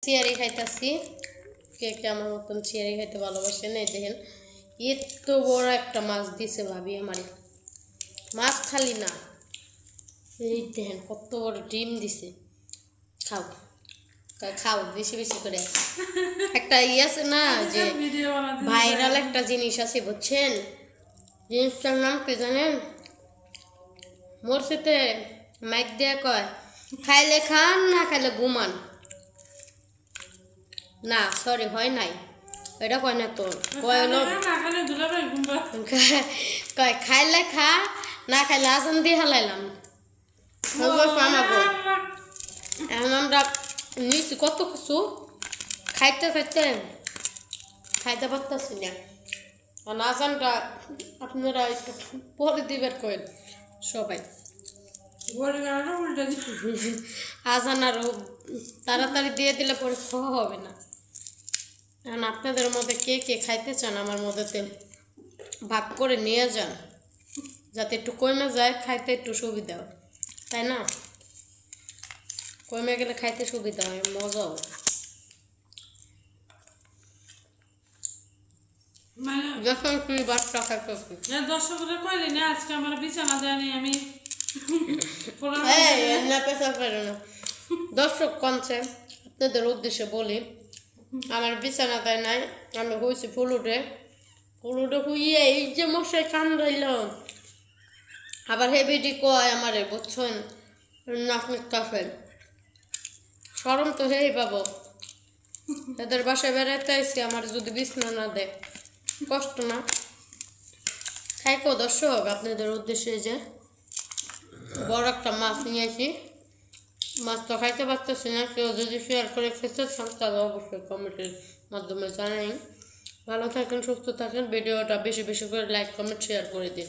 চেয়ারে খাইতেছি। কে কে আমার মতন চেয়ারে খাইতে ভালোবাসেন? এই দেখেন এত বড় একটা মাছ দিছে ভাবি আমারে। মাছ খালি না, এই দেখেন কত বড় ডিম দিছে। খাও খাও বেশি বেশি করে। একটা আছে না যে ভাইরাল একটা জিনিস আছে বুঝছেন, জিনিসটার নাম কি জানেন? মরসিতে মাইক দিয়ে কয় খাইলে খান না খাইলে ঘুমান। না সরি হয় নাই, এটা কয় না তো, কয় হলো কয় খাইলে খা না খাইলে আজান দিয়ে হালাইলাম। এখন আমরা নিয়েছি কত কিছু, খাইতে খাইতে খাইতে পারতেছি না। আর আজানটা আপনারা একটু পরে দিবেন করেন সবাই। আজান আরো তাড়াতাড়ি দিয়ে দিলে পরে খাওয়া হবে না। এখন আপনাদের মধ্যে কে কে খাইতে চান আমার মধ্যে ভাগ করে নিয়ে যান, যাতে একটু কমে যায়, খাইতে একটু সুবিধা হয়, তাই না? কমে গেলে খাইতে সুবিধা হয়, মজাও। যখন তুই বাচ্চা খাইতেছি দর্শকরা কইলে না আজকে আমার বিছানা দেয়নি আমি দর্শক কনছে আপনাদের উদ্দেশ্যে বলি, আমার বিছানা দেয় নাই, আমি হয়েছি ফুলুটে হুইয়ে এই যে মশাই কান্দাইল। আবার হেবিডি কয় আমারে বুঝছেন, নাচনির কাছে সরম তো হেই পাবো। এদের বাসায় বেড়াইতে আইসি, আমার যদি বিছানা না দেয় কষ্ট না? খাইকো দর্শক আপনাদের উদ্দেশ্যে যে বড় একটা মাছ নিয়ে আসি। মাছ তো খাইতে পারতেছি না, কেউ যদি শেয়ার করে খেতে চান তাহলে অবশ্যই কমেন্টের মাধ্যমে জানাই। ভালো থাকেন, সুস্থ থাকেন, ভিডিওটা বেশি বেশি করে লাইক কমেন্ট শেয়ার করে দিন।